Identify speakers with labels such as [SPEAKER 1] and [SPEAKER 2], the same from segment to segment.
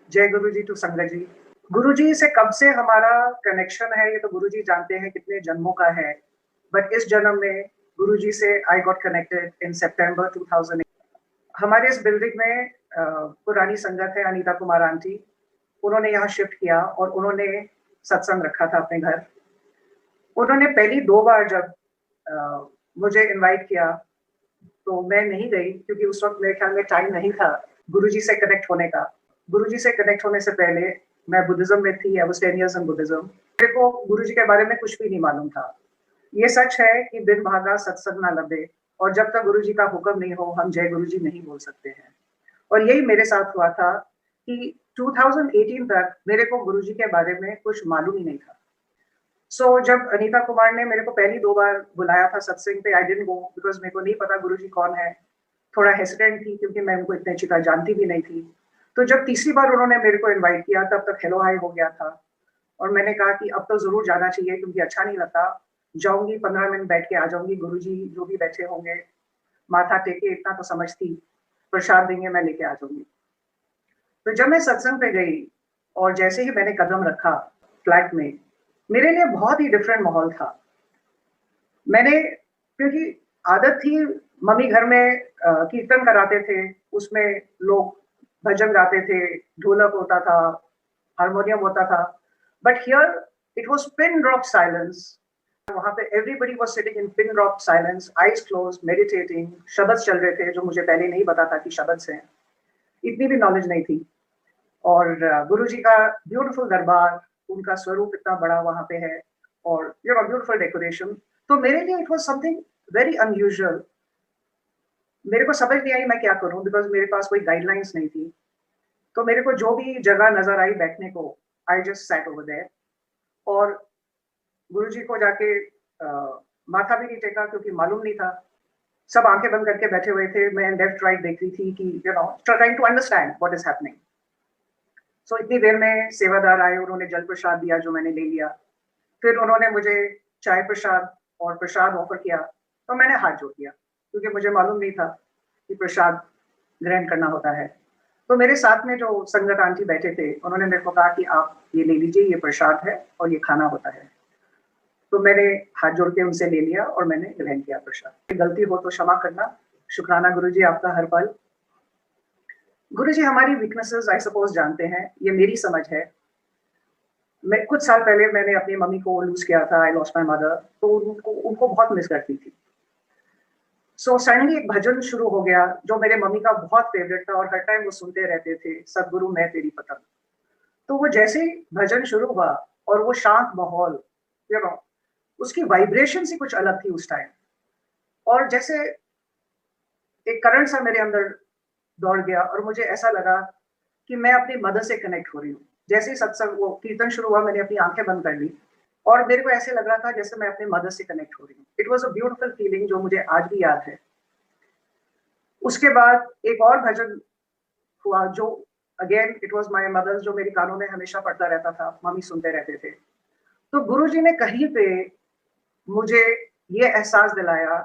[SPEAKER 1] जय गुरु जी टू संगत जी। गुरु जी से कब से हमारा कनेक्शन है ये तो गुरु जी जानते हैं कितने जन्मों का है। बट इस जन्म में गुरु जी से आई गॉट कनेक्टेड इन सितंबर 2008। हमारे इस बिल्डिंग में पुरानी संगत है अनीता कुमार आंटी। उन्होंने यहाँ शिफ्ट किया और उन्होंने सत्संग रखा था अपने घर। उन्होंने पहली 2 बार जब मुझे इनवाइट किया तो मैं नहीं गई क्योंकि उस वक्त मेरे ख्याल में टाइम नहीं था गुरुजी से कनेक्ट होने का। गुरुजी से कनेक्ट होने से पहले मैं बुद्धिज्म में थी, I was 10 years in Buddhism. मेरे को गुरुजी के बारे में कुछ भी नहीं मालूम था। ये सच है कि बिन भागा सत्संग ना लबे, और जब तक गुरुजी का हुक्म नहीं हो हम जय गुरुजी नहीं बोल सकते हैं। और यही मेरे साथ हुआ था कि 2018 तक मेरे को गुरुजी के बारे में कुछ मालूम ही नहीं था। जब अनीता कुमार ने मेरे को पहली 2 बार बुलाया था सत्संग पे, आई डिडंट गो बिकॉज मेरे को नहीं पता गुरुजी कौन है। थोड़ा हेसिटेंट थी क्योंकि मैं उनको इतने अच्छी तरह जानती भी नहीं थी। तो जब तीसरी बार उन्होंने मेरे को इनवाइट किया तब तक हेलो हाय हो गया था। और मैंने कहा कि अब तो जरूर जाना चाहिए क्योंकि अच्छा नहीं लगता। जाऊंगी 15 मिनट बैठ के आ जाऊंगी, गुरुजी जो भी बैठे होंगे माथा टेके इतना तो समझ थी, प्रसाद देंगे मैं लेके आ जाऊंगी। तो जब मैं सत्संग पे गई और जैसे ही मैंने कदम रखा फ्लैट में, मेरे लिए बहुत ही डिफरेंट माहौल था। मैंने क्योंकि आदत थी, मम्मी घर में कीर्तन कराते थे, उसमें लोग भजन गाते थे, ढोलक होता था, हारमोनियम होता था। But here it was pin drop silence. वहां पे everybody was sitting in pin drop silence, eyes close, meditating. शब्द चल रहे थे जो मुझे पहले नहीं पता था कि शब्द हैं, इतनी भी नॉलेज नहीं थी। और गुरु जी का ब्यूटीफुल दरबार, उनका स्वरूप इतना बड़ा वहां पे है, और ब्यूटीफुल डेकोरेशन। तो मेरे लिए it was something very unusual. मेरे को समझ नहीं आई मैं क्या करूं बिकॉज मेरे पास कोई गाइडलाइंस नहीं थी। तो मेरे को जो भी जगह नजर आई बैठने को, I just sat over there. और गुरु जी को जाके माथा भी नहीं टेका क्योंकि मालूम नहीं था। सब आंखें बंद करके बैठे हुए थे, मैं लेफ्ट राइट देख रही थी कि trying to understand what is happening. इतनी देर में सेवादार आए, उन्होंने जल प्रसाद दिया जो मैंने ले लिया। फिर उन्होंने मुझे चाय प्रसाद और प्रसाद ऑफर किया, तो मैंने हाथ जोड़ दिया क्योंकि मुझे मालूम नहीं था कि प्रसाद ग्रहण करना होता है। तो मेरे साथ में जो संगत आंटी बैठे थे उन्होंने मेरे को कहा कि आप ये ले लीजिए, ये प्रसाद है और ये खाना होता है। तो मैंने हाथ जोड़ के उनसे ले लिया और मैंने ग्रहण किया प्रसाद। गलती हो तो क्षमा करना। शुक्राना गुरु जी आपका हर पल। गुरु जी हमारी वीकनेसेस आई सपोज जानते हैं, ये मेरी समझ है। मैं कुछ साल पहले मैंने अपनी मम्मी को लूज किया था, आई लॉस्ट माय मदर। तो उनको बहुत मिस करती थी। सडनली एक भजन शुरू हो गया जो मेरे मम्मी का बहुत फेवरेट था और हर टाइम वो सुनते रहते थे, सदगुरु मैं तेरी पतंग। तो वो जैसे ही भजन शुरू हुआ और वो शांत माहौल, यू नो उसकी वाइब्रेशन ही कुछ अलग थी उस टाइम। और जैसे एक करंट सा मेरे अंदर दौड़ गया और मुझे ऐसा लगा कि मैं अपनी मदर से कनेक्ट हो रही हूँ। जैसे ही सत्संग वो कीर्तन शुरू हुआ मैंने अपनी आंखें बंद कर ली और मेरे को ऐसे लग रहा था जैसे मैं अपने मदर से कनेक्ट हो रही हूँ। It was a beautiful feeling जो मुझे आज भी याद है। उसके बाद एक और भजन हुआ जो again it was my mother's, जो मेरे कानों में हमेशा पड़ता रहता था, मम्मी सुनते रहते थे। तो गुरुजी ने कहीं पे मुझे ये एहसास दिलाया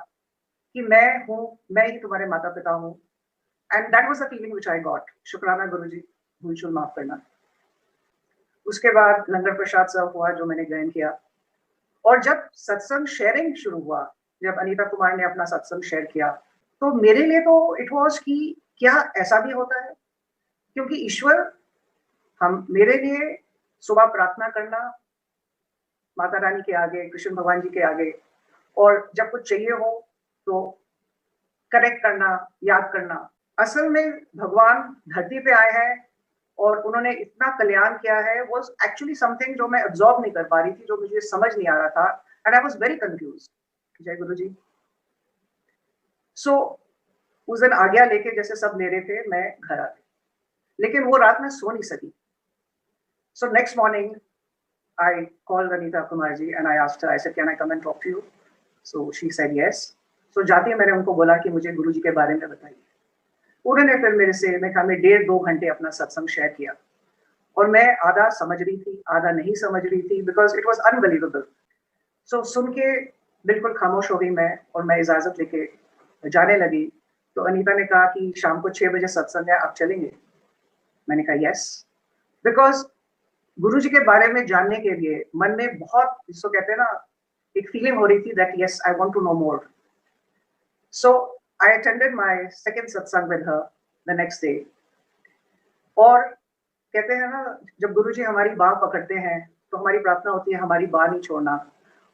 [SPEAKER 1] कि मैं ही तुम्हारे माता पिता हूँ। And that was the feeling which I got. शुक्राना गुरुजी, भूल चूक माफ करना। उसके बाद लंगर प्रसाद सर्व हुआ जो मैंने ग्रहण किया। और जब सत्संग शेयरिंग शुरू हुआ, जब अनीता कुमार ने अपना सत्संग शेयर किया, तो मेरे लिए तो इट वाज कि क्या ऐसा भी होता है, क्योंकि ईश्वर हम मेरे लिए सुबह प्रार्थना करना माता रानी के आगे, कृष्ण भगवान जी के आगे, और जब कुछ चाहिए हो तो कनेक्ट करना, याद करना। असल में भगवान धरती पे आए हैं और उन्होंने इतना कल्याण किया है, वो एक्चुअली समथिंग जो मैं अब्सॉर्ब नहीं कर पा रही थी, जो मुझे समझ नहीं आ रहा था। And I was very confuse. जय गुरु जी। सो उस दिन आज्ञा लेके जैसे सब ले रहे थे, मैं घर आ गई, लेकिन वो रात में सो नहीं सकी। So next morning I called Anita Kumarji and I asked her, I said, can I come and talk to you? So she said yes. So जाते ही मैंने उनको बोला कि मुझे गुरुजी के बारे में बताइए। उन्होंने फिर मेरे से मैं कहा 1.5-2 घंटे अपना सत्संग शेयर किया और मैं आधा समझ रही थी, आधा नहीं समझ रही थी, बिकॉज इट वॉज अनबिलीवेबल। सुन के बिल्कुल खामोश हो गई मैं और मैं इजाजत लेके जाने लगी। तो अनीता ने कहा कि शाम को 6 बजे सत्संग है, आप चलेंगे? मैंने कहा यस। बिकॉज गुरु जी के बारे में जानने के लिए मन में बहुत, जिसको कहते हैं ना, एक फीलिंग हो रही थी that yes I want to know more. So I attended my second satsang with her the next day. और कहते हैं ना, जब गुरु जी हमारी बाह पकड़ते हैं तो हमारी प्रार्थना होती है हमारी बाह नहीं छोड़ना.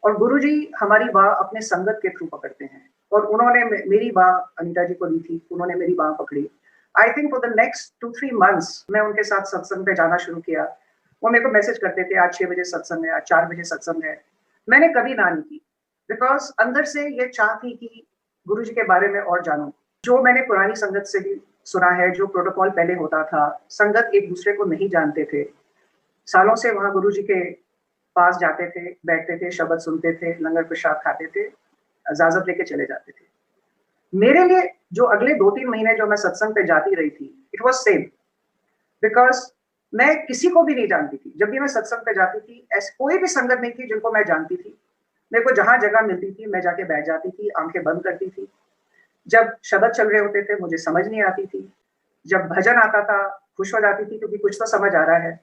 [SPEAKER 1] और गुरु जी हमारी बाह अपने संगत के थ्रू पकड़ते हैं. और उन्होंने मेरी बाह अनीता जी को दी थी, उन्होंने मेरी बाह पकड़ी. I think for the next 2-3 months मैं उनके साथ सत्संग पे जाना शुरू किया. वो मेरे को मैसेज करते थे, आज 6 बजे सत्संग है, आज 4 बजे सत्संग है. मैंने कभी ना नहीं की, बिकॉज अंदर से ये चाह थी कि गुरु जी के बारे में और जानूं. जो मैंने पुरानी संगत से भी सुना है, जो प्रोटोकॉल पहले होता था, संगत एक दूसरे को नहीं जानते थे. सालों से वहां गुरु जी के पास जाते थे, बैठते थे, शब्द सुनते थे, लंगर प्रसाद खाते थे, इजाजत लेके चले जाते थे. मेरे लिए जो अगले 2-3 महीने जो मैं सत्संग पे जाती रही थी, इट वाज सेम. बिकॉज मैं किसी को भी नहीं जानती थी. जब भी मैं सत्संग पे जाती थी, ऐसी कोई भी संगत नहीं थी जिनको मैं जानती थी. मेरे को जहां जगह मिलती थी मैं जाके बैठ जाती थी, आंखें बंद करती थी. जब शब्द चल रहे होते थे मुझे समझ नहीं आती थी. जब भजन आता था खुश हो जाती थी क्योंकि कुछ तो समझ आ रहा है.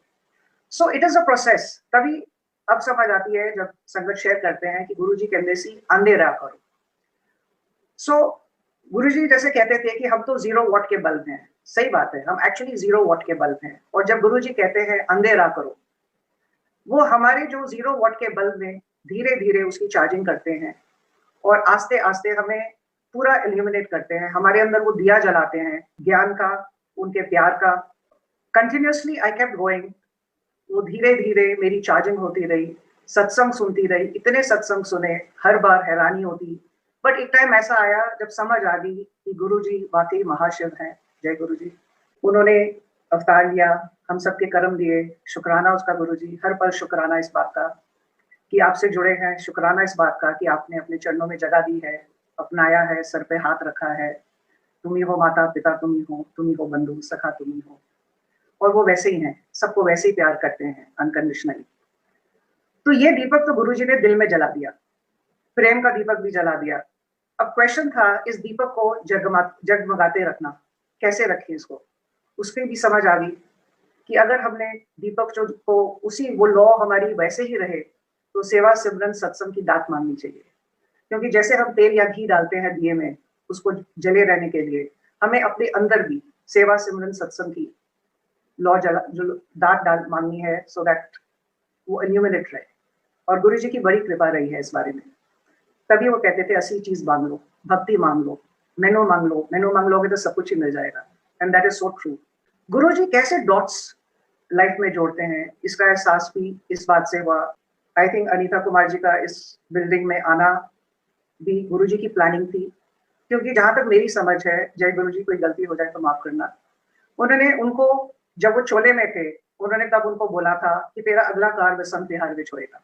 [SPEAKER 1] So it is a process. तभी अब समझ आती है जब संगत शेयर करते हैं कि गुरु जी कहते सी अंधेरा करो. सो गुरु जी जैसे कहते थे कि हम तो 0 वॉट के बल्ब हैं. सही बात है, हम एक्चुअली 0 वॉट के बल्ब हैं. और जब गुरु जी कहते हैं अंधेरा करो, वो हमारे जो 0 वॉट के बल्ब में धीरे धीरे उसकी चार्जिंग करते हैं और आस्ते आस्ते हमें पूरा इल्यूमिनेट करते हैं. हमारे अंदर वो दिया जलाते हैं ज्ञान का, उनके प्यार का. Continuously I kept going. वो धीरे धीरे मेरी चार्जिंग होती रही. सत्संग सुनती रही, इतने सत्संग सुने, हर बार हैरानी होती. बट एक टाइम ऐसा आया जब समझ आ गई कि गुरु जी वाकई महाशिव हैं. जय गुरु जी. उन्होंने अवतार लिया, हम सबके कर्म दिए. शुक्राना उसका गुरु जी, हर पल शुक्राना इस बात का कि आपसे जुड़े हैं. शुक्राना इस बात का कि आपने अपने चरणों में जगह दी है, अपनाया है, सर पे हाथ रखा है. तुम ही हो माता पिता, तुम ही हो बंधु सखा, तुम ही हो. और वो वैसे ही हैं, सबको वैसे ही प्यार करते हैं अनकंडीशनली. तो ये दीपक तो गुरुजी ने दिल में जला दिया, प्रेम का दीपक भी जला दिया. अब क्वेश्चन था इस दीपक को जगमगाते रखना, कैसे रखें इसको. उसकी भी समझ आ गई कि अगर हमने दीपक जो को उसी वो लॉ हमारी वैसे ही रहे तो सेवा सिमरन सत्संग की दात मांगनी चाहिए. क्योंकि जैसे हम तेल या घी डालते हैं दिए में उसको जले रहने के लिए, हमें अपने अंदर भी सेवा सिमरन सत्संग की लॉ जो दात डाल मांगनी है, सो दैट वो इल्यूमिनेट रहे. और गुरु जी की बड़ी कृपा रही है इस बारे में. तभी वो कहते थे असली चीज मांग लो, भक्ति मांग लो, मैनो मांग लोगे तो सब कुछ ही मिल जाएगा. And that is so true. गुरु जी कैसे डॉट्स लाइफ में जोड़ते हैं, इसका एहसास भी इस बात से हुआ. आई थिंक अनीता कुमार जी का इस बिल्डिंग में आना भी गुरु जी की प्लानिंग थी. क्योंकि जहां तक मेरी समझ है, जय गुरु जी, कोई गलती हो जाए तो माफ करना, उन्होंने उनको जब वो चोले में थे उन्होंने तब उनको बोला था कि तेरा अगला कार वसंत विहार में छोड़ेगा.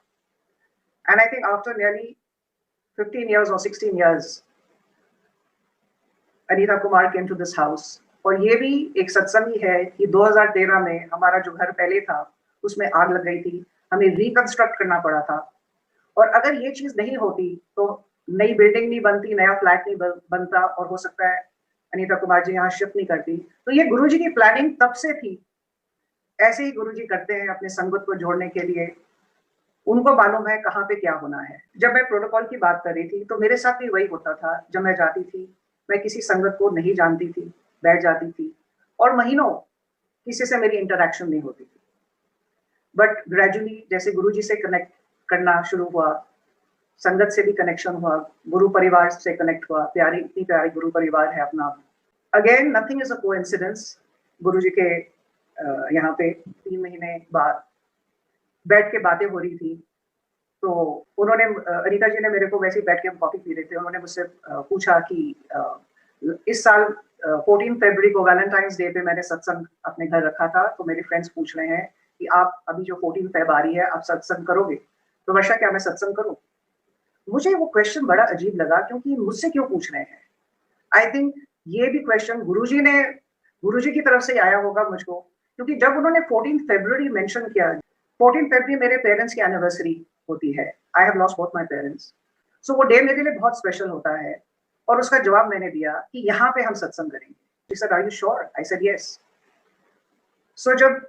[SPEAKER 1] And I think after nearly 15 years or 16 years, Anita Kumar came to this house. और ये भी एक सत्संग ही है कि 2013 में हमारा जो घर पहले था उसमें आग लग गई थी, हमें रिकंस्ट्रक्ट करना पड़ा था. और अगर ये चीज नहीं होती तो नई बिल्डिंग नहीं बनती, नया फ्लैट नहीं बनता, और हो सकता है अनीता कुमार जी यहाँ शिफ्ट नहीं करती. तो ये गुरुजी की प्लानिंग तब से थी. ऐसे ही गुरुजी करते हैं अपने संगत को जोड़ने के लिए. उनको मालूम है कहाँ पे क्या होना है. जब मैं प्रोटोकॉल की बात कर रही थी तो मेरे साथ भी वही होता था. जब मैं जाती थी, मैं किसी संगत को नहीं जानती थी, बैठ जाती थी और महीनों किसी से मेरी इंटरेक्शन नहीं होती थी. बट ग्रेजुअली जैसे गुरुजी से कनेक्ट करना शुरू हुआ, संगत से भी कनेक्शन हुआ, गुरु परिवार से कनेक्ट हुआ. इतनी प्यारी गुरु परिवार है अपना. Again nothing is a coincidence. Guruji के यहाँ पे 3 महीने बाद बैठ के बातें हो रही थी. तो उन्होंने अनीता जी ने मेरे को वैसे ही बैठ के हम कॉफी पी रहे थे, उन्होंने मुझसे पूछा कि इस साल 14 फरवरी को वैलेंटाइंस डे पे मैंने सत्संग अपने घर रखा था. तो मेरे फ्रेंड्स पूछ रहे हैं कि आप अभी जो 14 फेब आ रही है आप सत्संग करोगे, तो वर्षा क्या मैं सत्संग करूं. मुझे वो क्वेश्चन बड़ा अजीब लगा क्योंकि मुझसे क्यों पूछ रहे हैं. आई थिंक ये भी क्वेश्चन गुरुजी की तरफ से आया होगा मुझको. क्योंकि जब उन्होंने 14 फरवरी मेंशन किया, 14 फरवरी मेरे पेरेंट्स की एनिवर्सरी होती है. I have lost both my parents. So वो डे मेरे लिए बहुत स्पेशल होता है. और उसका जवाब मैंने दिया कि यहाँ पे हम सत्संग करेंगे. She said, "Are you sure?" I said, "Yes." सो जब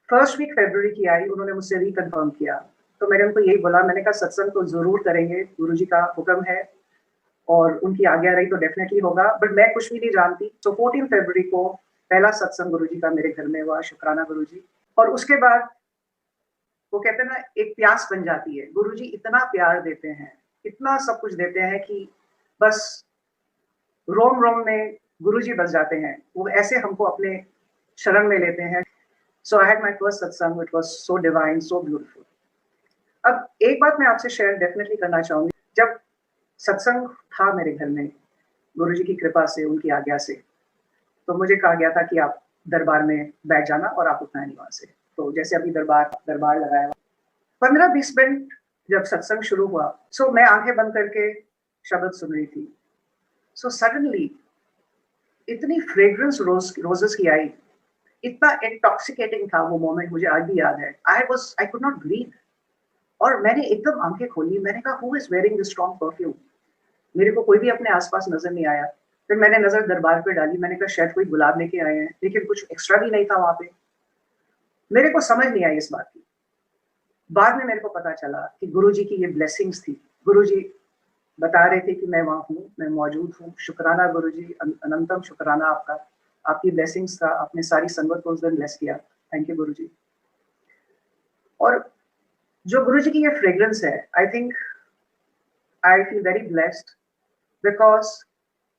[SPEAKER 1] फर्स्ट वीक फरवरी की आई, उन्होंने मुझसे रिकन्फर्म किया, तो मैंने उनको यही बोला, मैंने कहा सत्संग तो जरूर करेंगे, गुरुजी का हुक्म है और उनकी आज्ञा रही तो डेफिनेटली होगा, बट मैं कुछ भी नहीं जानती। तो 14 फरवरी को पहला सत्संग गुरुजी का मेरे घर में हुआ, शुक्राना गुरुजी। और उसके बाद वो कहते हैं ना, एक प्यास बन जाती है, गुरुजी इतना प्यार देते हैं, इतना सब कुछ देते हैं कि बस रोम रोम में गुरुजी बस जाते हैं, वो ऐसे हमको अपने शरण में लेते हैं। सो आई हैड माय फर्स्ट सत्संग, it was so divine, so beautiful. अब एक बात मैं आपसे शेयर डेफिनेटली करना चाहूंगी, जब सत्संग था मेरे घर में गुरुजी की कृपा से, उनकी आज्ञा से, तो मुझे कहा गया था कि आप दरबार में बैठ जाना और आप उठना नहीं वहां से। तो जैसे अभी दरबार लगाया, 15-20 मिनट जब सत्संग शुरू हुआ, सो मैं आंखें बंद करके शब्द सुन रही थी। सो सडनली इतनी फ्रेग्रेंस रोजेस की आई, इतना इंटॉक्सिकेटिंग था वो मोमेंट, मुझे आज भी याद है। आई कुड नॉट ब्रीथ, और मैंने एकदम आंखें खोली, मैंने कहा who is wearing this strong perfume. मेरे को कोई भी अपने आसपास नजर नहीं आया। फिर मैंने नजर दरबार पे डाली, मैंने कहा शायद कोई गुलाब लेके आए हैं, लेकिन कुछ एक्स्ट्रा भी नहीं था वहां पे। मेरे को समझ नहीं आई इस बात की। बाद में मेरे को पता चला कि गुरुजी की ये ब्लेसिंग्स थी। गुरुजी बता रहे थे कि मैं वहां हूँ, मैं मौजूद हूँ। शुक्राना गुरुजी, अनंतम शुक्राना आपका, आपकी ब्लेसिंग्स का, आपने सारी संगत को उस दिन ब्लेस किया। थैंक यू गुरुजी। और जो गुरुजी की ये फ्रेग्रेंस है, I think I feel very blessed, because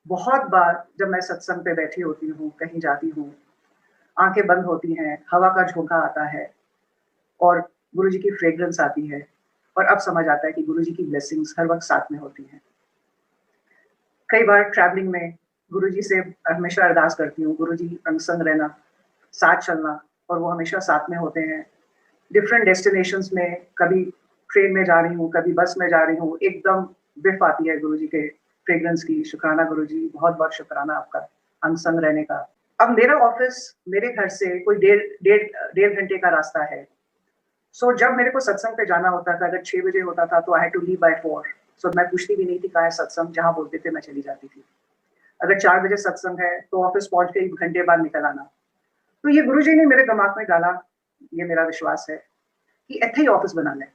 [SPEAKER 1] बहुत बार जब मैं सत्संग पे बैठी होती हूँ, कहीं जाती हूँ, आंखें बंद होती हैं, हवा का झोंका आता है और गुरुजी की फ्रेग्रेंस आती है, और अब समझ आता है कि गुरुजी की ब्लेसिंग्स हर वक्त साथ में होती हैं। कई बार ट्रैवलिंग में गुरुजी से हमेशा अरदास करती हूँ, गुरुजी अंग संग रहना, साथ चलना, और वो हमेशा साथ में होते हैं। डिफरेंट डेस्टिनेशंस में, कभी ट्रेन में जा रही हूँ, कभी बस में जा रही हूँ, एकदम बिफ आती है गुरुजी के फ्रेग्रेंस की। शुक्राना गुरुजी, बहुत बहुत शुक्राना आपका अंग संग रहने का। अब मेरा ऑफिस मेरे घर से कोई डेढ़ घंटे का रास्ता है। सो जब मेरे को सत्संग पे जाना होता था, अगर 6 बजे होता था, तो I had to leave by 4। So मैं पूछती भी नहीं थी कहाँ है सत्संग, जहाँ बोलते थे मैं चली जाती थी। अगर 4 बजे सत्संग है तो ऑफिस पहुंच के 1 घंटे बाद निकल आना। तो ये गुरुजी ने मेरे दिमाग में डाला, ये मेरा विश्वास है कि इत्थे ही ऑफिस बना लें।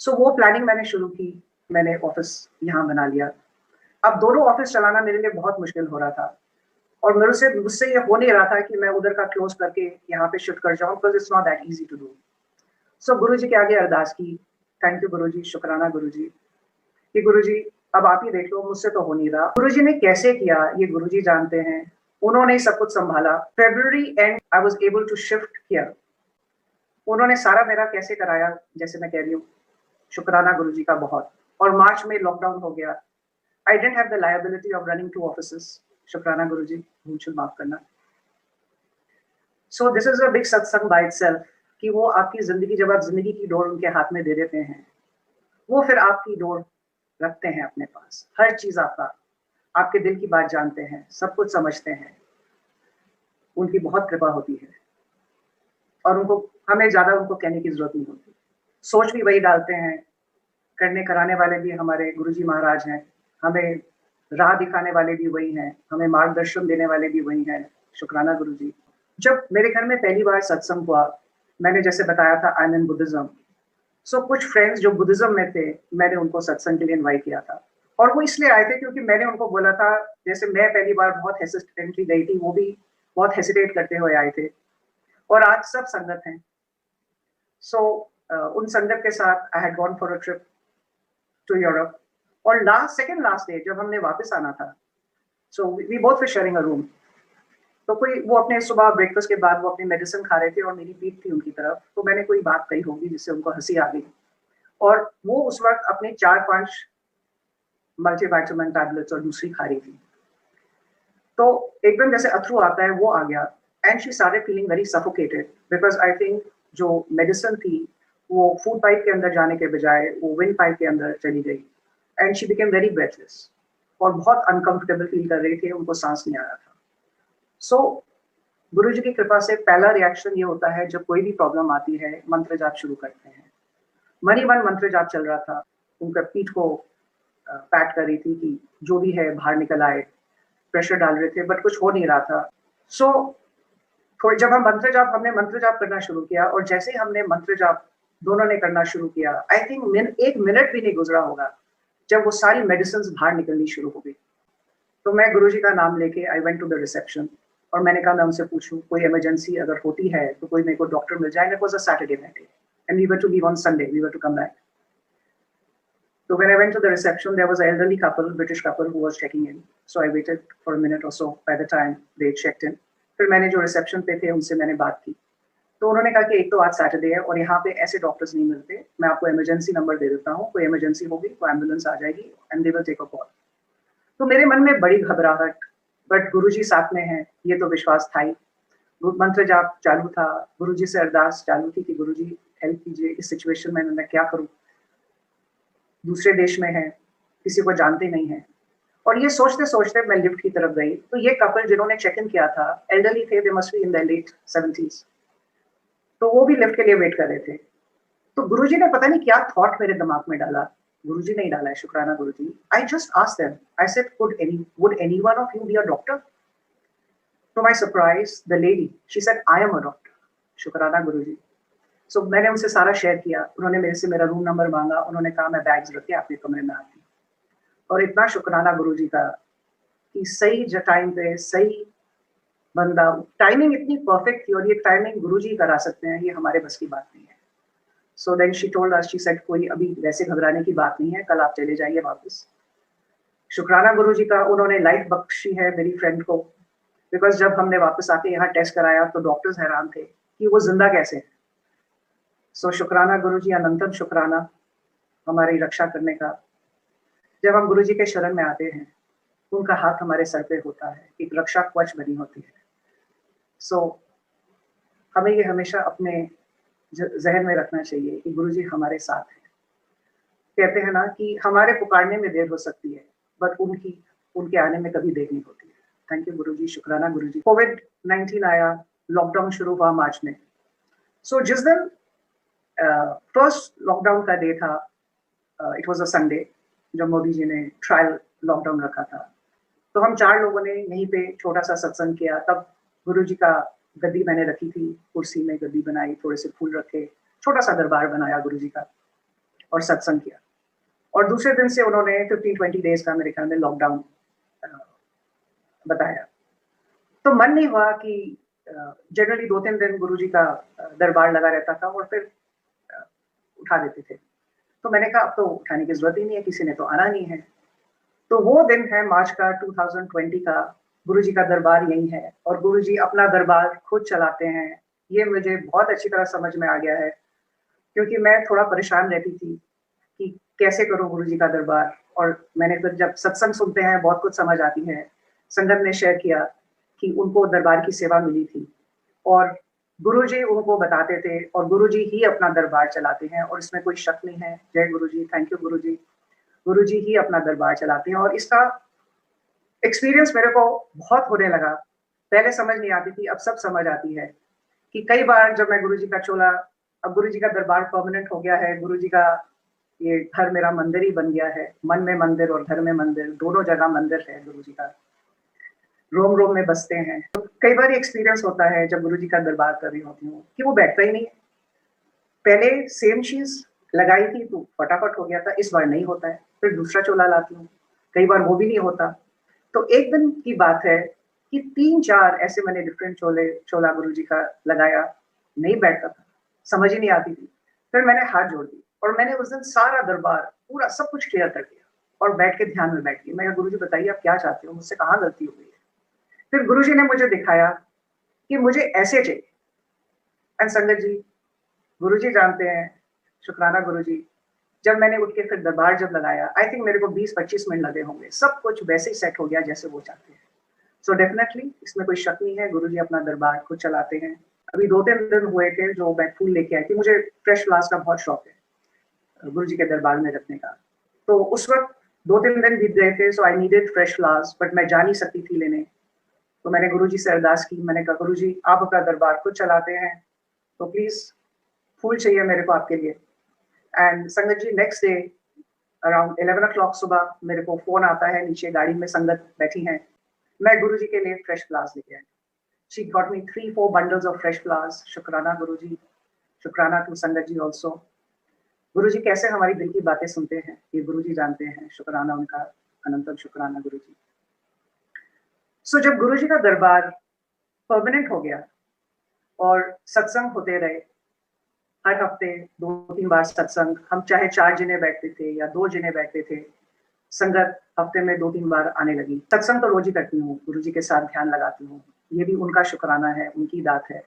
[SPEAKER 1] सो वो प्लानिंग मैंने शुरू की, मैंने ऑफिस यहाँ बना लिया। अब दोनों ऑफिस चलाना मेरे लिए बहुत मुश्किल हो रहा था, और मुझसे ये हो नहीं रहा था कि मैं उधर का क्लोज करके यहाँ पे शिफ्ट कर जाऊँ, because it's not that easy to do. So Guruji के आगे अरदास की, थैंक यू गुरुजी, शुक्राना गुरुजी, कि गुरुजी अब आप ही देख लो, मुझसे तो हो नहीं रहा। गुरुजी ने कैसे किया ये गुरुजी जानते हैं, उन्होंने ही सब कुछ संभाला। February and I was able to shift here. उन्होंने सारा मेरा कैसे कराया, जैसे मैं कह रही हूँ, शुक्राना गुरुजी का बहुत। और मार्च में लॉकडाउन हो गया, I didn't have the liability of running two offices. शुक्राना गुरुजी, भूल माफ करना। So this is a big satsang बाय इटसेल्फ, कि वो आपकी जिंदगी, जब आप जिंदगी की डोर उनके हाथ में दे देते हैं, वो फिर आपकी डोर रखते हैं अपने पास। हर चीज आपका, आपके दिल की बात जानते हैं, सब कुछ समझते हैं। उनकी बहुत कृपा होती है, और उनको, हमें ज्यादा उनको कहने की जरूरत नहीं होती। सोच भी वही डालते हैं, करने कराने वाले भी हमारे गुरुजी महाराज हैं, हमें राह दिखाने वाले भी वही हैं, हमें मार्गदर्शन देने वाले भी वही हैं। शुक्राना गुरुजी। जब मेरे घर में पहली बार सत्संग हुआ, मैंने जैसे बताया था आई एम इन बुद्धिज्म। सो कुछ फ्रेंड्स जो बुद्धिज्म में थे, मैंने उनको सत्संग के लिए इनवाइट किया था, और वो इसलिए आए थे क्योंकि मैंने उनको बोला था, जैसे मैं पहली बार बहुत हेसिटेंटली गई थी, वो भी बहुत हेसिटेट करते हुए आए थे, और आज सब संगत हैं। सो उन संगत के साथ I had gone for a trip to Europe, और सेकंड लास्ट डे जब हमने वापस आना था, so we both were sharing a room. तो कोई, वो अपने सुबह ब्रेकफास्ट के बाद वो अपनी मेडिसिन खा रहे थे, और मेरी पीठ थी उनकी तरफ, तो मैंने कोई बात कही होगी जिससे उनको हंसी आ गई, और वो उस वक्त अपने 4-5 मल्टीविटामिन टैबलेट्स और दूसरी खा रही थी। तो एकदम जैसे अथरू आता है, वो आ गया, and she started feeling very suffocated, because I think जो मेडिसिन थी वो फूड पाइप के अंदर जाने के बजाय वो विंड पाइप के अंदर चली गई, and she became very breathless, और बहुत अनकंफर्टेबल फील कर रही थी, उनको सांस नहीं आ रहा था। सो गुरु जी की कृपा से पहला रिएक्शन ये होता है, जब कोई भी प्रॉब्लम आती है, मंत्र जाप शुरू करते हैं। मनी वन मंत्र जाप चल रहा था, उनका पीठ को पैट कर रही थी कि जो भी है बाहर निकल आए, प्रेशर डाल रहे थे, बट कुछ हो नहीं रहा था। सो थोड़ी जब हमने मंत्र जाप करना शुरू किया, और जैसे ही हमने मंत्र जाप दोनों ने करना शुरू किया, आई थिंक 1 मिनट भी नहीं गुजरा होगा जब वो सारी मेडिसिन बाहर निकलनी शुरू हो गई। तो मैं गुरुजी का नाम लेके I went to the reception, और मैंने कहा मैं उनसे पूछूं कोई इमरजेंसी अगर होती है तो कोई मेरे को डॉक्टर मिल जाए। It was a Saturday night and we were to leave on Sunday, we were to come back. So when I went to the reception, there was an elderly couple, British couple, who was checking in. So I waited for a minute or so by the time they checked in. फिर मैंने जो reception पे थे उनसे मैंने बात की, तो उन्होंने कहा कि एक तो आज सैटरडे है और यहाँ पे ऐसे डॉक्टर्स नहीं मिलते, मैं आपको इमरजेंसी नंबर दे देता हूँ, कोई इमरजेंसी होगी तो एम्बुलेंस आ जाएगी and they will take a call. तो मेरे मन में बड़ी घबराहट, बट गुरुजी साथ में हैं ये तो विश्वास था ही। मंत्र जाप चालू था, गुरुजी से अरदास चालू थी कि गुरुजी हेल्प कीजिए, इस सिचुएशन में मैं क्या करूँ, दूसरे देश में है, किसी को जानते नहीं है। और ये सोचते सोचते मैं लिफ्ट की तरफ गई, तो ये कपल जिन्होंने चेक इन किया था एल्डरली थे, they must be in the late 70s, तो वो भी लिफ्ट के लिए वेट कर रहे थे। तो गुरुजी ने पता नहीं क्या थॉट मेरे दिमाग में डाला, गुरुजी ने ही डाला है, शुक्राना Guruji. I just asked them, I said would anyone of you be a doctor? To my surprise, the lady, she said, I am a doctor. शुक्राना गुरुजी। सो मैंने उनसे सारा शेयर किया, उन्होंने मेरे से मेरा रूम नंबर मांगा, उन्होंने कहा मैं बैग्स रख के आपके कमरे में आती हूँ। और इतना शुक्राना गुरुजी का कि सही टाइम पे सही बंदा, टाइमिंग इतनी परफेक्ट थी, और ये टाइमिंग गुरुजी करा सकते हैं, ये हमारे बस की बात नहीं है। So then she told us, she said कोई अभी वैसे घबराने की बात नहीं है, कल आप चले जाइए वापस। शुक्राना गुरुजी का, उन्होंने लाइफ बख्शी है मेरी फ्रेंड को, बिकॉज जब हमने वापस आके यहाँ टेस्ट कराया तो डॉक्टर्स हैरान थे कि वो जिंदा कैसे है। सो शुक्राना गुरुजी, अनंतम शुक्राना हमारी रक्षा करने का। जब हम गुरुजी के शरण में आते हैं, उनका हाथ हमारे सर पे होता है, एक रक्षा कवच बनी होती है। सो हमें ये हमेशा अपने जहन में रखना चाहिए कि गुरुजी हमारे साथ हैं। कहते हैं ना कि हमारे पुकारने में देर हो सकती है, बट उनके आने में कभी देर नहीं होती है। थैंक यू गुरुजी, शुक्राना गुरुजी। कोविड-19 आया, लॉकडाउन शुरू हुआ मार्च में। सो जिस दिन फर्स्ट लॉकडाउन का डे था, इट वाज अ संडे, जब मोदी जी ने ट्रायल लॉकडाउन रखा था, तो हम 4 लोगों ने यहीं पे छोटा सा सत्संग किया। तब गुरुजी का गद्दी मैंने रखी थी, कुर्सी में गद्दी बनाई, थोड़े से फूल रखे, छोटा सा दरबार बनाया गुरुजी का, और सत्संग किया। और दूसरे दिन से उन्होंने 15-20 डेज का मेरे ख्याल में लॉकडाउन बताया। तो मन नहीं हुआ कि जनरली 2-3 दिन गुरुजी का दरबार लगा रहता था और फिर उठा देते थे। तो मैंने कहा अब तो उठाने की जरूरत ही नहीं है, किसी ने तो आना नहीं है। तो वो दिन है मार्च का 2020 का, गुरुजी का दरबार यही है, और गुरुजी अपना दरबार खुद चलाते हैं। ये मुझे बहुत अच्छी तरह समझ में आ गया है, क्योंकि मैं थोड़ा परेशान रहती थी कि कैसे करूं गुरुजी का दरबार। और मैंने फिर जब सत्संग सुनते हैं बहुत कुछ समझ आती है। संगत ने शेयर किया कि उनको दरबार की सेवा मिली थी, और गुरुजी उनको बताते थे, और गुरुजी ही अपना दरबार चलाते हैं, और इसमें कोई शक नहीं है। जय गुरुजी, थैंक यू गुरुजी। गुरुजी ही अपना दरबार चलाते हैं, और इसका एक्सपीरियंस मेरे को बहुत होने लगा। पहले समझ नहीं आती थी, अब सब समझ आती है कि कई बार जब मैं गुरुजी का चोला, अब गुरुजी का दरबार परमानेंट हो गया है, गुरुजी का ये घर मेरा मंदिर ही बन गया है। मन में मंदिर और घर में मंदिर, दोनों जगह मंदिर है गुरुजी का, रोम रोम में बसते हैं। तो कई बार एक्सपीरियंस होता है जब गुरुजी का दरबार कर रही होती हूँ कि वो बैठता ही नहीं है। पहले सेम चीज लगाई थी तो फटाफट हो गया था, इस बार नहीं होता है, फिर दूसरा चोला लाती हूँ, कई बार वो भी नहीं होता। तो एक दिन की बात है कि 3-4 ऐसे मैंने डिफरेंट चोला गुरुजी का लगाया, नहीं बैठता था, समझ ही नहीं आती थी। फिर मैंने हाथ जोड़ दी, और मैंने उस दिन सारा दरबार पूरा सब कुछ क्लियर कर दिया, और बैठ के ध्यान में बैठ गई। मैं गुरुजी बताइए आप क्या चाहते हो, मुझसे कहाँ गलती हो गई है। फिर गुरुजी ने मुझे दिखाया कि मुझे ऐसे चाहिए। एंड संगत जी, गुरुजी जानते हैं, शुक्राना गुरुजी, जब मैंने उठ के फिर दरबार जब लगाया, आई थिंक मेरे को 20-25 मिनट लगे होंगे, सब कुछ वैसे ही सेट हो गया जैसे वो चाहते हैं। सो डेफिनेटली इसमें कोई शक नहीं है, गुरुजी अपना दरबार खुद चलाते हैं। अभी 2-3 दिन हुए थे जो मैं फूल लेके आई थी, मुझे फ्रेश फ्लावर्स का बहुत शौक है गुरुजी के दरबार में रखने का। तो उस वक्त 2-3 दिन बीत गए थे, so I needed fresh flowers, but मैं जा नहीं सकती थी लेने। तो मैंने गुरुजी से अरदास की, मैंने कहा गुरुजी आप अपना दरबार खुद चलाते हैं, तो प्लीज फूल चाहिए मेरे को आपके लिए। एंड संगत जी, नेक्स्ट डे अराउंड 11 o'clock सुबह मेरे को फोन आता है, नीचे गाड़ी में संगत बैठी है, मैं गुरुजी के लिए फ्रेश फ्लावर्स लेके आई। She got me 3-4 bundles of fresh flowers. Shukrana Guruji. Shukrana to Sangat ji also. गुरुजी कैसे हमारी दिल की बातें सुनते हैं ये गुरुजी जानते हैं. शुक्राना उनका, अनंतम शुक्राना गुरुजी. सो जब गुरुजी का दरबार परमानेंट हो गया और सत्संग होते रहे, हर हफ्ते 2-3 बार सत्संग, हम चाहे 4 जने बैठते थे या 2 जने बैठते थे, संगत हफ्ते में 2-3 बार आने लगी. सत्संग तो रोज ही करती हूँ, गुरुजी के साथ ध्यान लगाती हूँ. ये भी उनका शुक्राना है, उनकी दात है.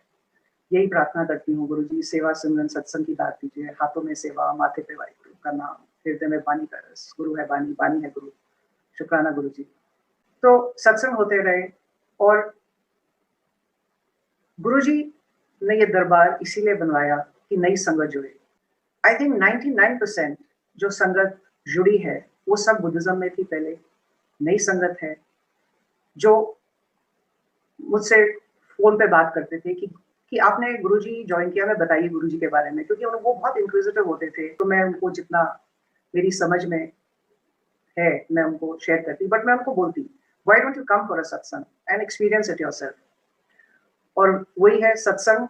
[SPEAKER 1] यही प्रार्थना करती हूँ, गुरुजी सेवा सिमरन सत्संग की दात दीजिए. हाथों में सेवा, माथे पे वाहिगुरु का नाम, हृदय में बानी का रस. गुरु है बानी, बानी है गुरु. शुक्राना गुरुजी. तो सत्संग होते रहे और गुरुजी ने ये दरबार इसीलिए बनवाया कि नई संगत जुड़े. आई थिंक 99% जो संगत जुड़ी है वो सब बुद्धिज्म में थी पहले. नई संगत है जो मुझसे फोन पे बात करते थे कि आपने गुरुजी ज्वाइन किया, मैं बताइए गुरुजी के बारे में, क्योंकि वो बहुत इंक्विजिटिव होते थे. तो मैं उनको जितना मेरी समझ में है मैं उनको शेयर करती, बट मैं उनको बोलती why don't you come for a सत्संग एंड एक्सपीरियंस इट योरसेल्फ. और वही है, सत्संग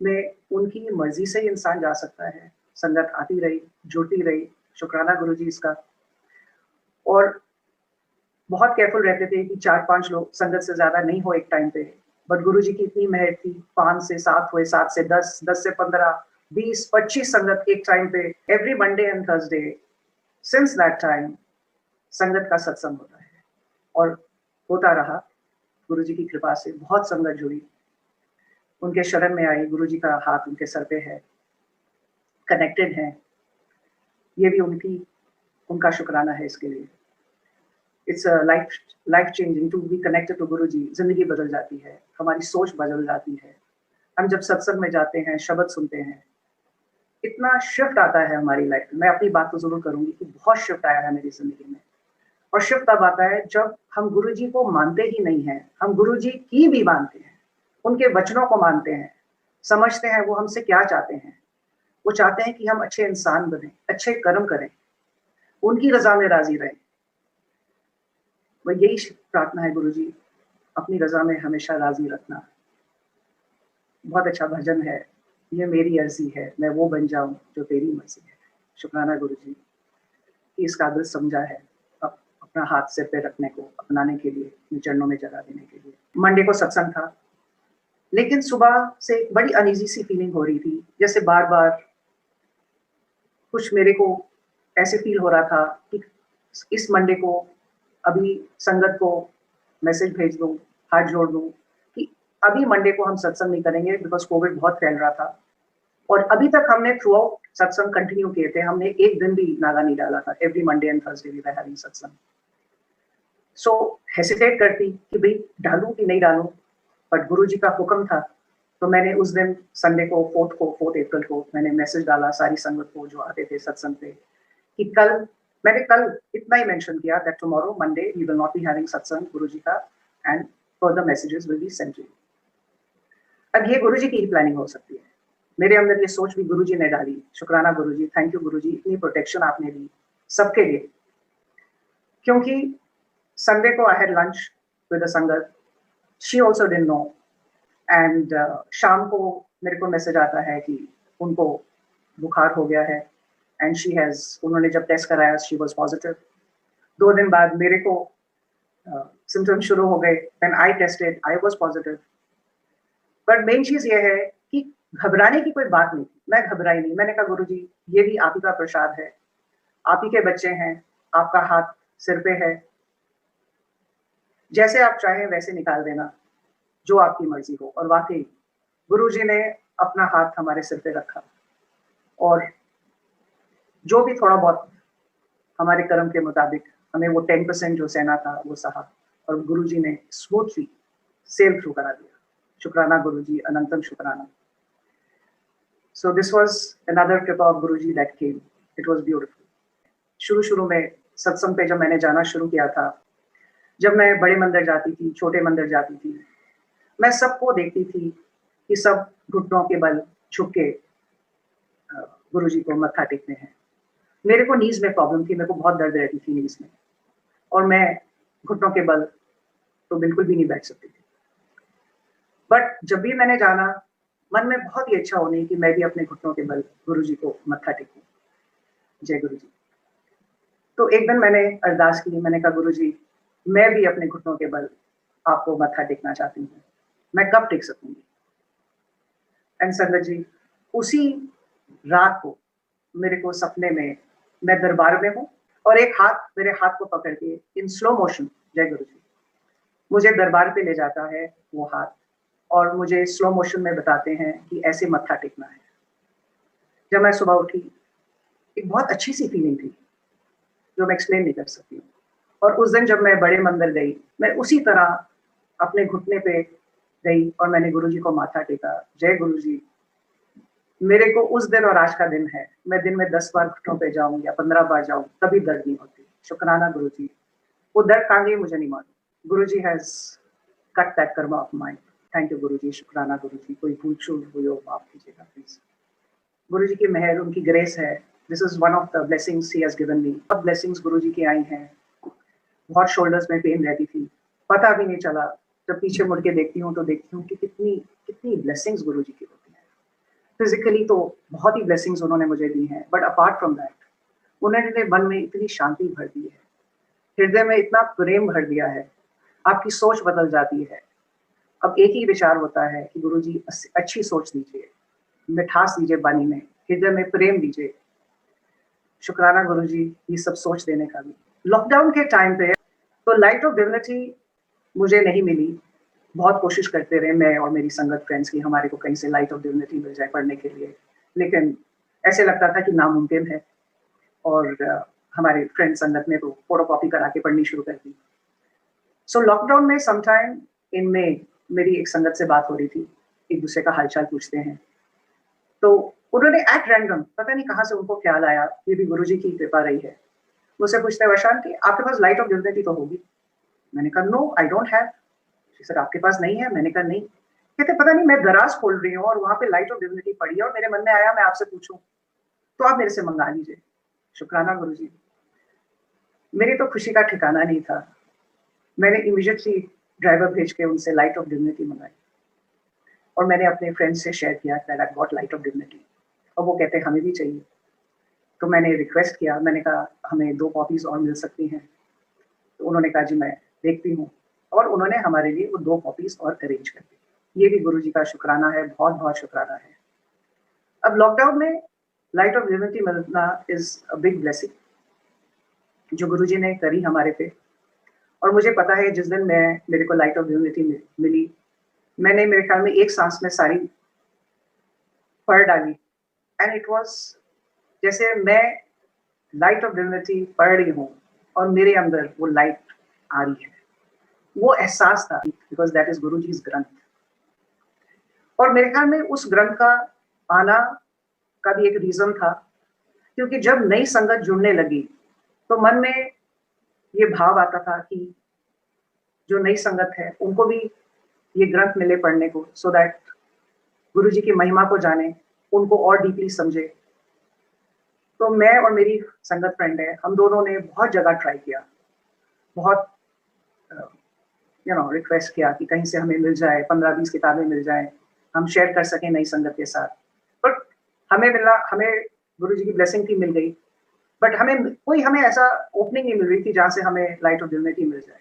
[SPEAKER 1] में उनकी मर्जी से ही इंसान जा सकता है. संगत आती रही, जुड़ती रही. शुक्राना गुरुजी इसका. और बहुत केयरफुल रहते थे कि 4-5 लोग संगत से ज्यादा नहीं हो एक टाइम पे. बट गुरुजी की इतनी मेहर थी, 5 से 7 हुए, 7 से 10, 10 से 15, 20-25 संगत एक टाइम पे, every Monday and Thursday. Since that time संगत का सत्संग होता है और होता रहा. गुरुजी की कृपा से बहुत संगत जुड़ी, उनके शरण में आई. गुरुजी का हाथ उनके सर पे है, कनेक्टेड है. ये भी उनका शुक्राना है इसके लिए. It's life changing to be connected to Guruji. जिंदगी बदल जाती है, हमारी सोच बदल जाती है. हम जब सत्संग में जाते हैं, शब्द सुनते हैं, इतना शिफ्ट आता है हमारी लाइफ में. मैं अपनी बात तो जरूर करूंगी कि बहुत शिफ्ट आया है मेरी जिंदगी में. और शिफ्ट तब आता है जब हम गुरुजी को मानते ही नहीं हैं, हम गुरुजी की भी मानते हैं, उनके वचनों को मानते हैं, समझते हैं वो हमसे क्या चाहते हैं. वो चाहते हैं कि हम अच्छे इंसान बने, अच्छे कर्म करें, उनकी रजा में राजी रहें. वह यही प्रार्थना है गुरुजी, अपनी रजा में हमेशा राजी रखना. बहुत अच्छा भजन है, ये मेरी अर्जी है, मैं वो बन जाऊं जो तेरी मर्जी है. शुक्राना गुरुजी कि इस काबिल समझा है अपना हाथ सिर पे रखने को, अपनाने के लिए, अपने चरणों में जगा देने के लिए. मंडे को सत्संग था, लेकिन सुबह से बड़ी अनईजी सी फीलिंग हो रही थी. जैसे बार बार कुछ मेरे को ऐसे फील हो रहा था कि इस मंडे को अभी संगत को मैसेज भेज दूं, हाथ जोड़ दूं कि अभी मंडे को हम सत्संग नहीं करेंगे बिकॉज कोविड बहुत फैल रहा था. और अभी तक हमने थ्रू आउट सत्संग कंटिन्यू किए थे, हमने एक दिन भी नागा नहीं डाला था. Every Monday and Thursday we were having satsang. So hesitate करती कि भाई डालूं कि नहीं डालूं, बट गुरुजी का हुक्म था. तो मैंने उस दिन संडे को 4 अप्रैल को मैंने मैसेज डाला सारी संगत को जो आते थे सत्संग पे कि मैंने कल इतना ही मेंशन किया that tomorrow Monday we will not be having satsang Guruji का and further messages will be sent to you. अब ये गुरुजी की ही प्लानिंग हो सकती है. मेरे अंदर ये सोच भी गुरुजी ने डाली. शुक्राना गुरुजी, थैंक यू गुरुजी, इतनी प्रोटेक्शन आपने दी सबके लिए. क्योंकि संडे को I had lunch with the sangat, she also didn't know. And शाम को मेरे को मैसेज आता है कि उनको बुखार हो गया है एंड उन्होंने जब टेस्ट कराया शी वाज पॉजिटिव. 2 दिन बाद मेरे को सिम्टम्स शुरू हो गए. When I tasted I was positive. But main चीज ये है कि घबराने की कोई बात नहीं. मैं घबराई नहीं. मैंने कहा गुरुजी ये भी आप ही का प्रसाद है, आप ही के बच्चे हैं, आपका हाथ सिर पे है, जैसे आप चाहें वैसे निकाल देना, जो आपकी मर्जी हो. और वाकई गुरुजी ने अपना हाथ हमारे सिर पे रखा और जो भी थोड़ा बहुत हमारे कर्म के मुताबिक हमें वो 10% जो सहना था वो सहा और गुरुजी ने स्मूथली सेल थ्रू करा दिया. शुक्राना गुरुजी, अनंतम शुक्राना. So this was another trip of Guruji that came. It was beautiful. शुरू में सत्संग पे जब मैंने जाना शुरू किया था, जब मैं बड़े मंदिर जाती थी, छोटे मंदिर जाती थी, मैं सबको देखती थी कि सब घुटनों के बल झुक के गुरुजी को मत्था टेकते हैं. मेरे को नीज में प्रॉब्लम थी, मेरे को बहुत दर्द रहती थी नीज में और मैं घुटनों के बल तो बिल्कुल भी नहीं बैठ सकती थी. बट जब भी मैंने जाना, मन में बहुत ही इच्छा होनी कि मैं भी अपने घुटनों के बल गुरुजी को मत्था टेकूं। जय गुरु जी। तो एक दिन मैंने अरदास की, मैंने कहा गुरुजी, मैं भी अपने घुटनों के बल आपको मत्था टेकना चाहती हूँ, मैं कब टेक सकूंगी? एंड संगत जी, उसी रात को मेरे को सपने में मैं दरबार में हूँ और एक हाथ मेरे हाथ को पकड़ के इन स्लो मोशन, जय गुरु जी, मुझे दरबार पे ले जाता है वो हाथ, और मुझे स्लो मोशन में बताते हैं कि ऐसे मत्था टेकना है। जब मैं सुबह उठी, एक बहुत अच्छी सी फीलिंग थी जो मैं एक्सप्लेन नहीं कर सकती हूँ। और उस दिन जब मैं बड़े मंदिर गई, मैं उसी तरह अपने घुटने पे गई और मैंने गुरुजी को माथा टेका। जय गुरुजी, मेरे को उस दिन और आज का दिन है, मैं दिन में 10 बार घुटनों पे जाऊं या 15 बार जाऊं, कभी दर्द नहीं होती। शुक्राना गुरुजी। वो दर्द कहाँ गई मुझे नहीं मालूम। Guruji has cut that karma of mind. Thank you Guruji, शुक्राना गुरुजी। कोई भूल चूक हुई हो माफ कीजिएगा प्लीज। गुरुजी की मेहर, उनकी ग्रेस है। This is one of the blessings he has given me. अब ब्लेसिंग्स गुरुजी की आई हैं। बहुत शोल्डर्स में पेन रहती थी, पता भी नहीं चला। जब पीछे मुड़ के देखती हूँ तो देखती हूँ कि कितनी कितनी ब्लेसिंग्स गुरुजी की होती हैं। फिजिकली तो बहुत ही ब्लेसिंग्स उन्होंने मुझे दी हैं, बट अपार्ट फ्रॉम दैट उन्होंने मन में इतनी शांति भर दी है, हृदय में इतना प्रेम भर दिया है, आपकी सोच बदल जाती है। अब एक ही विचार होता है कि गुरुजी अच्छी सोच दीजिए, मिठास दीजिए वाणी में, हृदय में प्रेम दीजिए। शुक्राना गुरुजी ये सब सोच देने का भी। लॉकडाउन के टाइम पे तो लाइट ऑफ डिविनिटी मुझे नहीं मिली। बहुत कोशिश करते रहे मैं और मेरी संगत फ्रेंड्स की, हमारे को कहीं से लाइट ऑफ डिविनिटी मिल जाए पढ़ने के लिए, लेकिन ऐसे लगता था कि नामुमकिन है। और हमारे फ्रेंड संगत ने तो फोटो कॉपी करा के पढ़नी शुरू कर दी। सो लॉकडाउन में समटाइम इन में मेरी एक संगत से बात हो रही थी, एक दूसरे का हालचाल पूछते हैं, तो उन्होंने एट रैंडम, पता नहीं कहाँ से उनको ख्याल आया, ये भी गुरुजी की कृपा रही है, मुझसे पूछते हैं वशान कि आपके पास लाइट ऑफ डिविनिटी तो होगी। मैंने कहा no I don't have. Sir आपके पास नहीं है? मैंने कहा नहीं। कहते पता नहीं मैं दराज खोल रही हूँ और वहां पे लाइट ऑफ डिविनिटी पड़ी है और मेरे मन में आया मैं आपसे पूछूं, तो आप मेरे से मंगा लीजिए। शुक्राना गुरुजी। मेरी तो खुशी का ठिकाना नहीं था। मैंने इमीडिएटली ड्राइवर भेज के उनसे लाइट ऑफ डिविनिटी मंगाई और मैंने अपने फ्रेंड्स से शेयर किया that I got light of divinity, और वो कहते हमें भी चाहिए। तो मैंने रिक्वेस्ट किया, मैंने कहा हमें 2 कॉपीज और मिल सकती हैं। तो उन्होंने कहा जी मैं देखती हूँ, और उन्होंने हमारे लिए वो 2 कॉपीज और अरेंज कर दी। ये भी गुरुजी का शुक्राना है, बहुत बहुत शुक्राना है। अब लॉकडाउन में लाइट ऑफ डिविनिटी मिलना इज अ बिग ब्लेसिंग जो गुरुजी ने करी हमारे पे। और मुझे पता है जिस दिन मेरे को लाइट ऑफ डिविनिटी मिली, मैंने मेरे ख्याल में एक सांस में सारी पढ़ डाली, एंड इट वाज जैसे मैं लाइट ऑफ डिविनिटी पढ़ रही हूँ और मेरे अंदर वो लाइट आ रही है। वो एहसास था, बिकॉज दैट इज गुरुजी's ग्रंथ। और मेरे ख्याल में उस ग्रंथ का आना का भी एक रीजन था, क्योंकि जब नई संगत जुड़ने लगी तो मन में ये भाव आता था कि जो नई संगत है उनको भी ये ग्रंथ मिले पढ़ने को, सो दैट गुरुजी की महिमा को जाने, उनको और डीपली समझे। तो मैं और मेरी संगत फ्रेंड है, हम दोनों ने बहुत जगह ट्राई किया, बहुत रिक्वेस्ट किया कि कहीं से हमें मिल जाए, 15-20 किताबें मिल जाए, हम शेयर कर सकें नई संगत के साथ। बट हमें गुरुजी की ब्लेसिंग थी, मिल गई, बट हमें ऐसा ओपनिंग नहीं मिल रही थी जहाँ से हमें लाइट ऑफ डिविनिटी मिल जाए।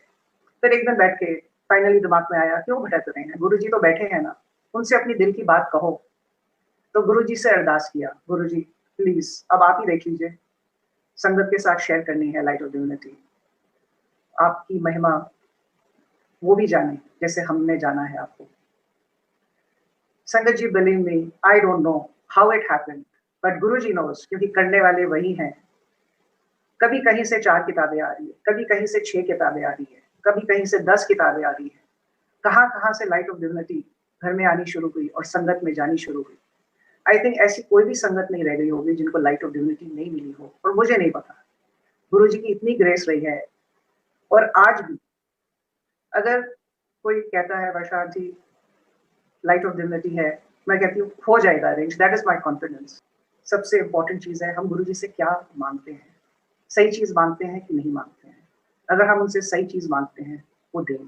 [SPEAKER 1] फिर एक दिन बैठ के फाइनली दिमाग में आया, क्यों भटक रहे हैं, गुरुजी तो बैठे हैं ना, उनसे अपनी दिल की बात कहो। तो गुरुजी से अरदास किया, गुरुजी प्लीज अब आप ही देख लीजिए, संगत के साथ शेयर करनी है लाइट ऑफ डिविनिटी, आपकी महिमा वो भी जाने जैसे हमने जाना है आपको। Sangat ji believe me, I don't know how it happened, but Guruji knows, क्योंकि करने वाले वही हैं। कभी कहीं से 4 किताबें आ रही है, कभी कहीं से 6 किताबें आ रही है, कभी कहीं से 10 किताबें आ रही है। कहाँ कहाँ से लाइट ऑफ डिविनिटी घर में आनी शुरू हुई और संगत में जानी शुरू हुई। आई थिंक ऐसी कोई भी संगत नहीं रह गई होगी जिनको लाइट ऑफ डिविनिटी नहीं मिली हो, और मुझे नहीं पता। गुरुजी की इतनी ग्रेस रही है। और आज भी अगर कोई कहता है वर्षा जी लाइट ऑफ डिविनिटी है, मैं कहती हूँ हो जाएगा arrange, that is my confidence. सबसे इंपॉर्टेंट चीज है हम गुरुजी से क्या मांगते हैं, सही चीज मांगते हैं कि नहीं मांगते हैं। अगर हम उनसे सही चीज मांगते हैं वो देंगे,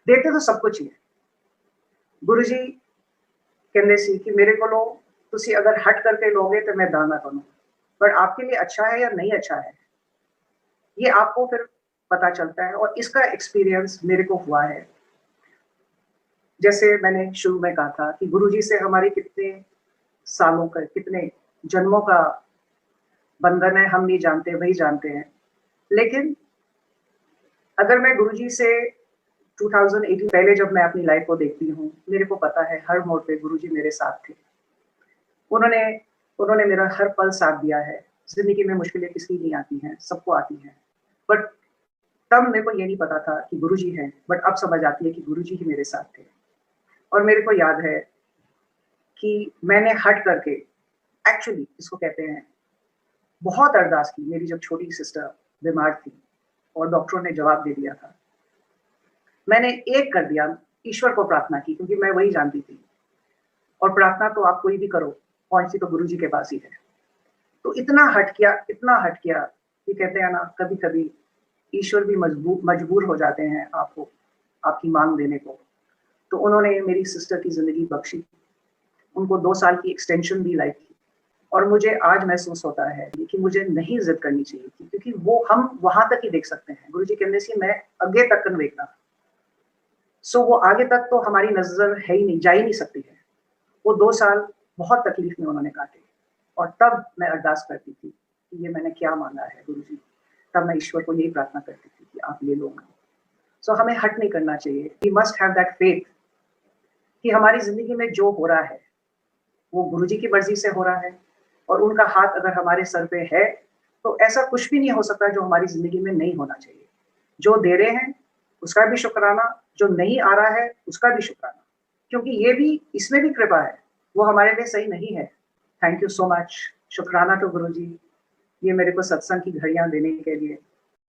[SPEAKER 1] देते तो सब कुछ ही है, गुरुजी कहंदे सी कि मेरे को तुसी अगर हट करके लोगे तो मैं दान ना करूं, पर आपके लिए अच्छा है या नहीं अच्छा है, ये आपको फिर पता चलता है। और इसका एक्सपीरियंस मेरे को हुआ है। जैसे मैंने शुरू में कहा था कि गुरुजी से हमारी कितने सालों का, कितने जन्मों का बंधन है, हम नहीं जानते, वही जानते हैं। लेकिन अगर मैं गुरुजी से 2018 पहले जब मैं अपनी लाइफ को देखती हूँ, मेरे को पता है हर मोड़ पे गुरुजी मेरे साथ थे। उन्होंने उन्होंने मेरा हर पल साथ दिया है। ज़िंदगी में मुश्किलें किसकी नहीं आती हैं, सबको आती हैं। बट तब मेरे को ये नहीं पता था कि गुरुजी हैं, बट अब समझ आती है कि गुरुजी ही मेरे साथ थे। और मेरे को याद है कि मैंने हट करके, एक्चुअली इसको कहते हैं, बहुत अरदास की। मेरी जब छोटी सिस्टर बीमार थी और डॉक्टरों ने जवाब दे दिया था, मैंने एक कर दिया, ईश्वर को प्रार्थना की, क्योंकि मैं वही जानती थी। और प्रार्थना तो आप कोई भी करो, पहुंचती तो गुरुजी के पास ही है। तो इतना हट किया, इतना हट किया कि कहते हैं ना, कभी-कभी ईश्वर भी मजबूर हो जाते हैं आपको, आपकी मांग देने को। तो उन्होंने मेरी सिस्टर की ज़िंदगी बख्शी। उनको 2 साल की एक्सटेंशन दी लाइफ की। और मुझे आज महसूस होता है कि मुझे नहीं ज़िद करनी चाहिए थी, क्योंकि वो हम वहाँ तक ही देख सकते हैं। गुरुजी कहंदे सी मैं अगे तकन वेखना। सो वो आगे तक तो हमारी नज़र है ही नहीं, जा ही नहीं सकती है। वो 2 साल बहुत तकलीफ में उन्होंने काटे। और तब मैं अरदास करती थी कि ये मैंने क्या मांगा है गुरुजी। तब मैं ईश्वर को यही प्रार्थना करती थी कि आप ले लो मुझे। सो हमें हट नहीं करना चाहिए। We must have that faith कि हमारी ज़िंदगी में जो हो रहा है, वो गुरुजी की मर्ज़ी से हो रहा है। और उनका हाथ अगर हमारे सर पे है, तो ऐसा कुछ भी नहीं हो सकता जो हमारी ज़िंदगी में नहीं होना चाहिए। जो दे रहे हैं, उसका भी शुक्राना, जो नहीं आ रहा है, उसका भी शुक्राना। क्योंकि ये भी, इसमें भी कृपा है, वो हमारे लिए सही नहीं है। Thank you so much. शुक्राना टू गुरुजी, ये मेरे को सत्संग की घड़ियाँ देने के लिए।